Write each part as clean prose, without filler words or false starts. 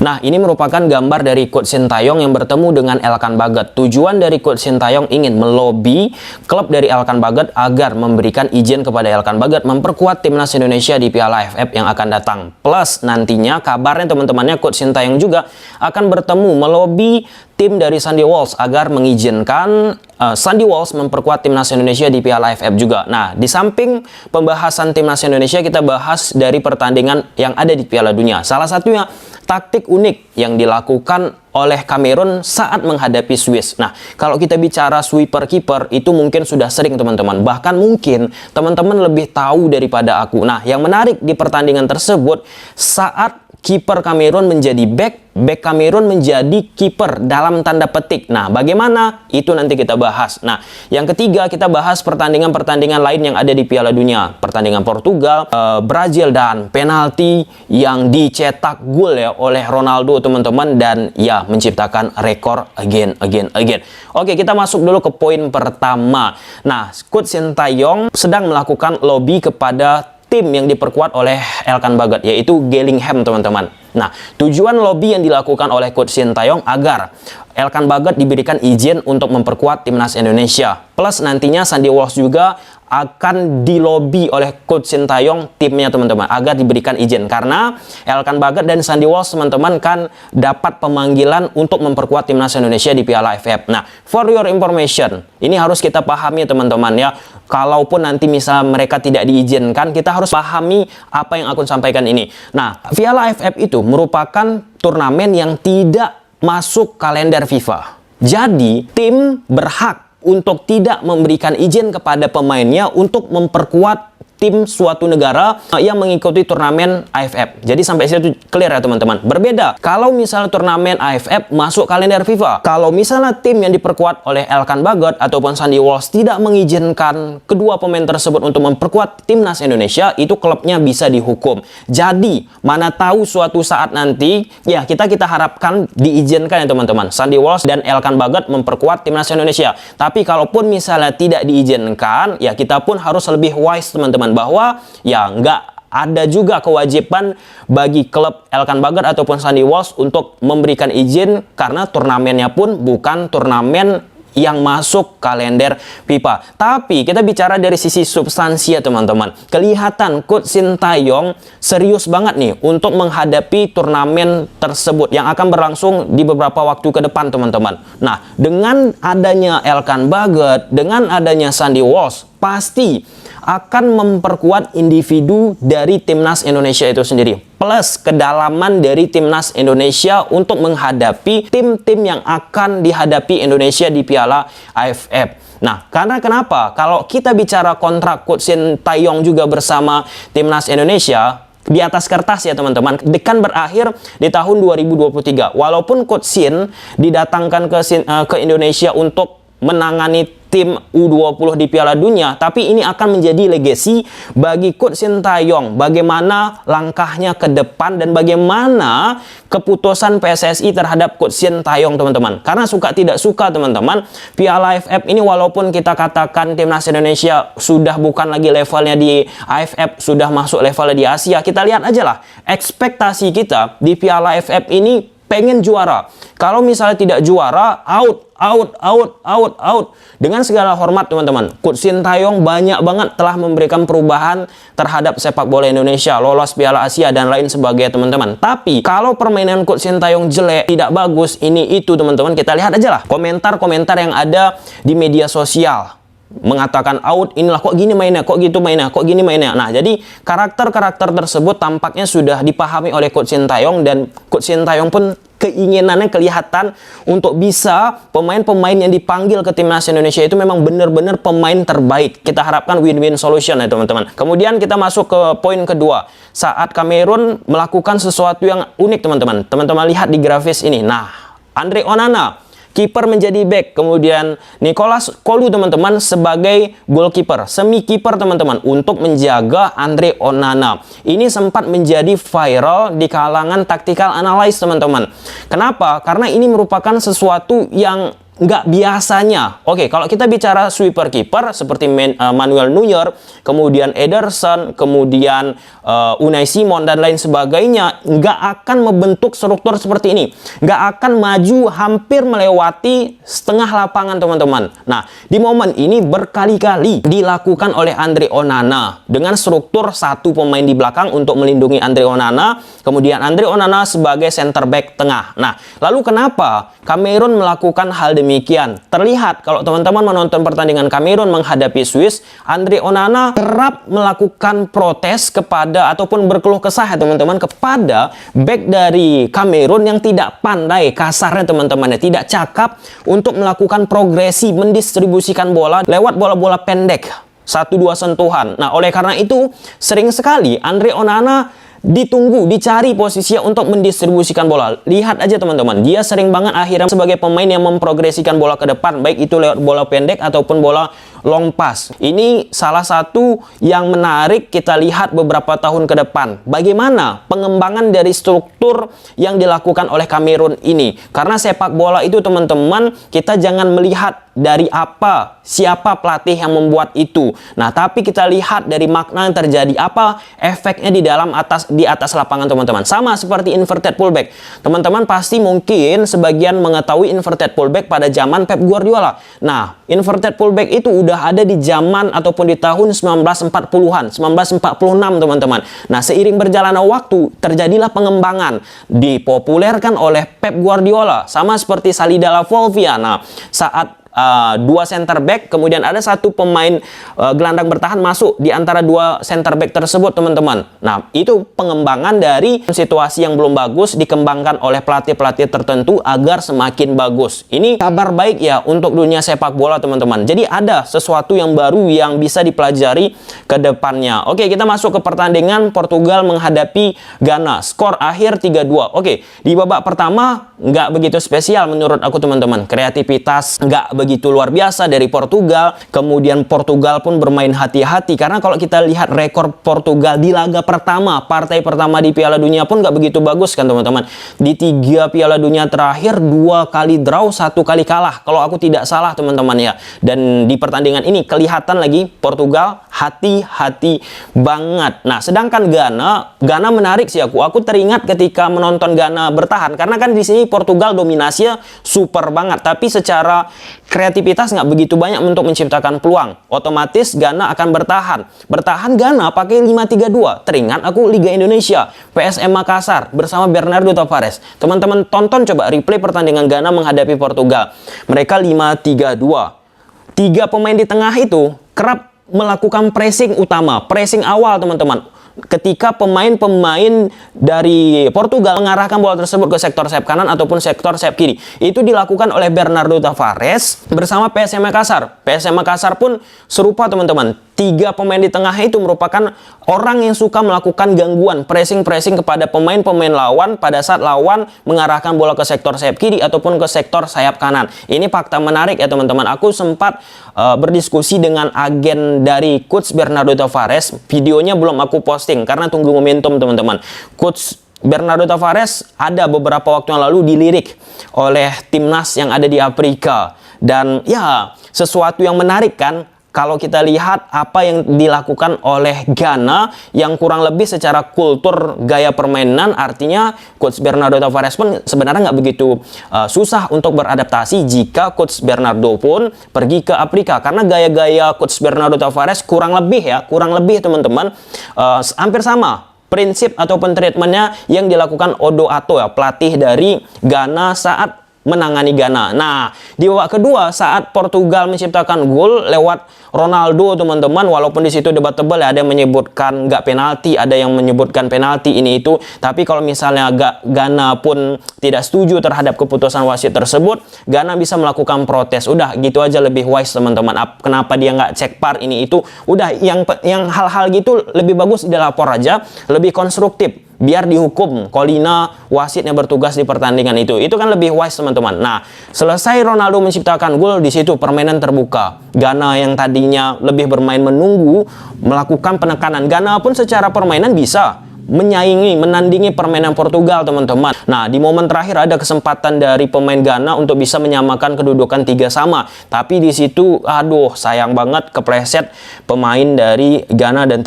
Nah, ini merupakan gambar dari Coach Sintayong yang bertemu dengan Elkan Baggett. Tujuan dari Coach Sintayong ingin melobi klub dari Elkan Baggett agar memberikan izin kepada Elkan Baggett memperkuat timnas Indonesia di Piala AFF yang akan datang. Plus nantinya kabarnya teman-temannya Coach Sintayong juga akan bertemu melobi tim dari Sandy Walsh agar mengizinkan Sandy Walsh memperkuat timnas Indonesia di Piala AFF juga. Nah, di samping pembahasan timnas Indonesia, kita bahas dari pertandingan yang ada di Piala Dunia. Salah satunya taktik unik yang dilakukan oleh Kamerun saat menghadapi Swiss. Nah, kalau kita bicara sweeper kiper, itu mungkin sudah sering teman-teman. Bahkan mungkin teman-teman lebih tahu daripada aku. Nah, yang menarik di pertandingan tersebut, saat kiper Kamerun menjadi back Kamerun menjadi kiper dalam tanda petik. Nah, bagaimana? Itu nanti kita bahas. Nah, yang ketiga kita bahas pertandingan-pertandingan lain yang ada di Piala Dunia. Pertandingan Portugal, Brazil, dan penalti yang dicetak gol ya oleh Ronaldo teman-teman, dan ya menciptakan rekor again. Oke, kita masuk dulu ke poin pertama. Nah, Coach Sintayong sedang melakukan lobby kepada tim yang diperkuat oleh Elkan Baggett, yaitu Gillingham teman-teman. Nah, tujuan lobby yang dilakukan oleh Coach Sintayong agar Elkan Baggett diberikan izin untuk memperkuat timnas Indonesia. Plus nantinya Sandy Walsh juga akan dilobi oleh Coach Sintayong timnya teman-teman agar diberikan izin, karena Elkan Baggett dan Sandy Walsh teman-teman kan dapat pemanggilan untuk memperkuat timnas Indonesia di Piala AFF. Nah, for your information, ini harus kita pahami teman-teman ya. Kalaupun nanti misal mereka tidak diizinkan, kita harus pahami apa yang aku sampaikan ini. Nah, Piala AFF itu merupakan turnamen yang tidak masuk kalender FIFA. Jadi, tim berhak untuk tidak memberikan izin kepada pemainnya untuk memperkuat tim suatu negara yang mengikuti turnamen AFF. Jadi sampai situ clear ya teman-teman. Berbeda kalau misalnya turnamen AFF masuk kalender FIFA. Kalau misalnya tim yang diperkuat oleh Elkan Baggett ataupun Sandy Walsh tidak mengizinkan kedua pemain tersebut untuk memperkuat timnas Indonesia, itu klubnya bisa dihukum. Jadi mana tahu suatu saat nanti ya kita harapkan diizinkan ya teman-teman, Sandy Walsh dan Elkan Baggett memperkuat timnas Indonesia. Tapi kalaupun misalnya tidak diizinkan, ya kita pun harus lebih wise teman-teman, bahwa ya nggak ada juga kewajiban bagi klub Elkan Baggett ataupun Sandy Walsh untuk memberikan izin, karena turnamennya pun bukan turnamen yang masuk kalender FIFA. Tapi kita bicara dari sisi substansi ya teman-teman. Kelihatan Coach Sintayong serius banget nih untuk menghadapi turnamen tersebut yang akan berlangsung di beberapa waktu ke depan teman-teman. Nah, dengan adanya Elkan Baggett, dengan adanya Sandy Walsh, pasti akan memperkuat individu dari timnas Indonesia itu sendiri, plus kedalaman dari timnas Indonesia untuk menghadapi tim-tim yang akan dihadapi Indonesia di Piala AFF. Nah, karena kenapa? Kalau kita bicara kontrak Coach Sintayong juga bersama timnas Indonesia, di atas kertas ya teman-teman, dekan berakhir di tahun 2023. Walaupun Coach Sin didatangkan ke Indonesia untuk menangani tim U20 di Piala Dunia, tapi ini akan menjadi legacy bagi Coach Sintayong. Bagaimana langkahnya ke depan dan bagaimana keputusan PSSI terhadap Coach Sintayong teman-teman. Karena suka tidak suka teman-teman, Piala AFF ini walaupun kita katakan timnas Indonesia sudah bukan lagi levelnya di AFF, sudah masuk levelnya di Asia, kita lihat aja lah ekspektasi kita di Piala AFF ini pengen juara. Kalau misalnya tidak juara, out. Dengan segala hormat teman-teman, Coach Sintayong banyak banget telah memberikan perubahan terhadap sepak bola Indonesia, lolos Piala Asia dan lain sebagainya teman-teman. Tapi kalau permainan Coach Sintayong jelek, tidak bagus, ini itu teman-teman, kita lihat aja lah komentar-komentar yang ada di media sosial mengatakan out, inilah kok gini mainnya, kok gitu mainnya, kok gini mainnya. Nah, jadi karakter-karakter tersebut tampaknya sudah dipahami oleh Coach Sintayong, dan Coach Sintayong pun keinginannya kelihatan untuk bisa pemain-pemain yang dipanggil ke timnas Indonesia itu memang benar-benar pemain terbaik. Kita harapkan win-win solution ya teman-teman. Kemudian kita masuk ke poin kedua. Saat Kamerun melakukan sesuatu yang unik teman-teman. Teman-teman lihat di grafis ini. Nah, Andre Onana kiper menjadi back, kemudian Nicolas Kolu teman-teman sebagai goalkeeper, semi kiper teman-teman untuk menjaga Andre Onana. Ini sempat menjadi viral di kalangan tactical analyst teman-teman. Kenapa? Karena ini merupakan sesuatu yang nggak biasanya. Oke, kalau kita bicara sweeper keeper seperti Manuel Neuer, kemudian Ederson, kemudian Unai Simon dan lain sebagainya, nggak akan membentuk struktur seperti ini. Nggak akan maju hampir melewati setengah lapangan, teman-teman. Nah, di momen ini berkali-kali dilakukan oleh Andre Onana dengan struktur satu pemain di belakang untuk melindungi Andre Onana, kemudian Andre Onana sebagai center back tengah. Nah, lalu kenapa Kamerun melakukan hal demikian? Terlihat kalau teman-teman menonton pertandingan Kamerun menghadapi Swiss, Andre Onana kerap melakukan protes kepada ataupun berkeluh kesah ya teman-teman kepada back dari Kamerun yang tidak pandai, kasarnya teman-teman ya, tidak cakap untuk melakukan progresi mendistribusikan bola lewat bola-bola pendek 1-2 sentuhan. Nah, oleh karena itu sering sekali Andre Onana ditunggu, dicari posisinya untuk mendistribusikan bola. Lihat aja teman-teman, dia sering banget akhirnya sebagai pemain yang memprogresikan bola ke depan, baik itu lewat bola pendek ataupun bola long pass. Ini salah satu yang menarik kita lihat beberapa tahun ke depan. Bagaimana pengembangan dari struktur yang dilakukan oleh Kamerun ini. Karena sepak bola itu teman-teman, kita jangan melihat dari apa, siapa pelatih yang membuat itu. Nah, tapi kita lihat dari makna yang terjadi, apa efeknya di atas lapangan teman-teman. Sama seperti inverted fullback. Teman-teman pasti mungkin sebagian mengetahui inverted fullback pada zaman Pep Guardiola. Nah, inverted fullback itu udah ada di zaman ataupun di tahun 1940-an, 1946 teman-teman. Nah, seiring berjalannya waktu terjadilah pengembangan, dipopulerkan oleh Pep Guardiola. Sama seperti Salida La Volvia. Nah, saat dua center back, kemudian ada satu pemain gelandang bertahan masuk di antara dua center back tersebut teman-teman. Nah, itu pengembangan dari situasi yang belum bagus dikembangkan oleh pelatih-pelatih tertentu agar semakin bagus. Ini kabar baik ya untuk dunia sepak bola teman-teman. Jadi ada sesuatu yang baru yang bisa dipelajari ke depannya. Oke, kita masuk ke pertandingan Portugal menghadapi Ghana. Skor akhir 3-2. Oke, di babak pertama nggak begitu spesial menurut aku teman-teman. Kreativitas nggak begitu luar biasa dari Portugal. Kemudian Portugal pun bermain hati-hati karena kalau kita lihat rekor Portugal di laga pertama, partai pertama di Piala Dunia pun nggak begitu bagus kan teman-teman. Di 3 Piala Dunia terakhir 2 kali draw, 1 kali kalah kalau aku tidak salah teman-teman ya. Dan di pertandingan ini kelihatan lagi Portugal hati-hati banget. Nah, sedangkan Ghana menarik sih aku. Aku teringat ketika menonton Ghana bertahan karena kan di sini Portugal dominasinya super banget, tapi secara kreativitas nggak begitu banyak untuk menciptakan peluang. Otomatis Ghana akan bertahan Ghana pakai 5-3-2. Teringat aku Liga Indonesia, PSM Makassar bersama Bernardo Tavares. Teman-teman tonton coba replay pertandingan Ghana menghadapi Portugal. Mereka 5-3-2. 3 pemain di tengah itu kerap melakukan pressing utama, pressing awal teman-teman. Ketika pemain-pemain dari Portugal mengarahkan bola tersebut ke sektor sayap kanan ataupun sektor sayap kiri, itu dilakukan oleh Bernardo Tavares bersama PSM Makassar. PSM Makassar pun serupa teman-teman. 3 pemain di tengah itu merupakan orang yang suka melakukan gangguan, pressing kepada pemain-pemain lawan pada saat lawan mengarahkan bola ke sektor sayap kiri ataupun ke sektor sayap kanan. Ini fakta menarik ya teman-teman. Aku sempat berdiskusi dengan agen dari Coach Bernardo Tavares. Videonya belum aku posting karena tunggu momentum teman-teman. Coach Bernardo Tavares ada beberapa waktu yang lalu dilirik oleh timnas yang ada di Afrika. Dan ya, sesuatu yang menarik kan. Kalau kita lihat apa yang dilakukan oleh Ghana yang kurang lebih secara kultur gaya permainan, artinya Coach Bernardo Tavares pun sebenarnya nggak begitu susah untuk beradaptasi jika Coach Bernardo pun pergi ke Afrika. Karena gaya-gaya Coach Bernardo Tavares kurang lebih teman-teman hampir sama prinsip ataupun treatmentnya yang dilakukan Odo Atto ya, pelatih dari Ghana saat menangani Ghana. Nah, di babak kedua saat Portugal menciptakan gol lewat Ronaldo teman-teman, walaupun di situ debatable ya, ada yang menyebutkan nggak penalti, ada yang menyebutkan penalti ini itu, tapi kalau misalnya Ghana pun tidak setuju terhadap keputusan wasit tersebut, Ghana bisa melakukan protes. Udah gitu aja lebih wise teman-teman. Kenapa dia nggak cek VAR ini itu? Udah yang hal-hal gitu lebih bagus dilapor aja, lebih konstruktif. Biar dihukum Kolina wasitnya bertugas di pertandingan itu kan lebih wise teman-teman. Nah, selesai Ronaldo menciptakan gol, di situ permainan terbuka. Ghana yang tadinya lebih bermain menunggu melakukan penekanan. Ghana pun secara permainan bisa menandingi permainan Portugal, teman-teman. Nah, di momen terakhir ada kesempatan dari pemain Ghana untuk bisa menyamakan kedudukan 3-3, tapi di situ aduh sayang banget kepleset pemain dari Ghana dan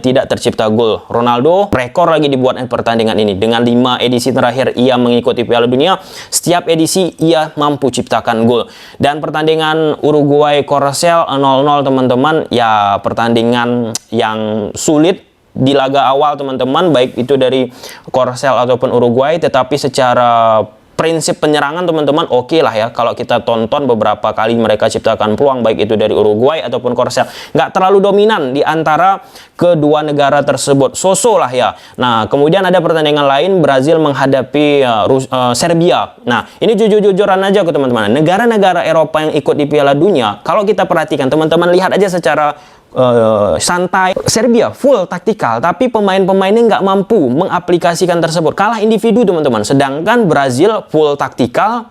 tidak tercipta gol. Ronaldo rekor lagi dibuat di pertandingan ini. Dengan 5 edisi terakhir ia mengikuti Piala Dunia, setiap edisi ia mampu ciptakan gol. Dan pertandingan Uruguay Korsel 0-0, teman-teman, ya pertandingan yang sulit di laga awal, teman-teman, baik itu dari Korsel ataupun Uruguay, tetapi secara prinsip penyerangan, teman-teman, oke lah ya. Kalau kita tonton beberapa kali mereka ciptakan peluang, baik itu dari Uruguay ataupun Korsel, nggak terlalu dominan di antara kedua negara tersebut, so-so lah ya. Nah, kemudian ada pertandingan lain, Brazil menghadapi Serbia. Nah, ini jujur-jujuran aja ke teman-teman, negara-negara Eropa yang ikut di Piala Dunia, kalau kita perhatikan, teman-teman lihat aja secara santai, Serbia full taktikal, tapi pemain-pemainnya nggak mampu mengaplikasikan tersebut, kalah individu, teman-teman. Sedangkan Brazil full taktikal,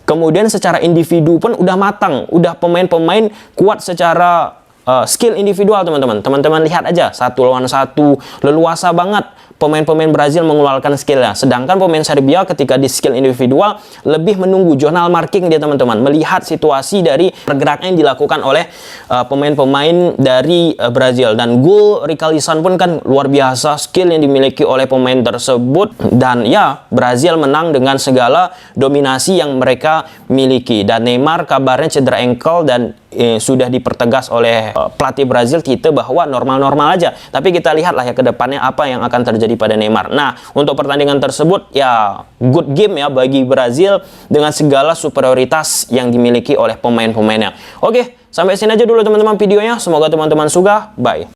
kemudian secara individu pun udah matang, udah pemain-pemain kuat secara skill individual, teman-teman. Teman-teman lihat aja, 1 lawan 1, leluasa banget pemain-pemain Brazil mengeluarkan skillnya. Sedangkan pemain Serbia ketika di skill individual lebih menunggu zonal marking dia, teman-teman, melihat situasi dari pergerakan yang dilakukan oleh pemain-pemain dari Brazil. Dan gol Richarlison pun kan luar biasa skill yang dimiliki oleh pemain tersebut, dan ya Brazil menang dengan segala dominasi yang mereka miliki. Dan Neymar kabarnya cedera ankle dan sudah dipertegas oleh pelatih Brazil Tite bahwa normal-normal aja. Tapi kita lihatlah ya ke depannya apa yang akan terjadi pada Neymar. Nah, untuk pertandingan tersebut ya good game ya bagi Brazil dengan segala superioritas yang dimiliki oleh pemain-pemainnya. Oke, sampai sini aja dulu teman-teman videonya. Semoga teman-teman suka. Bye.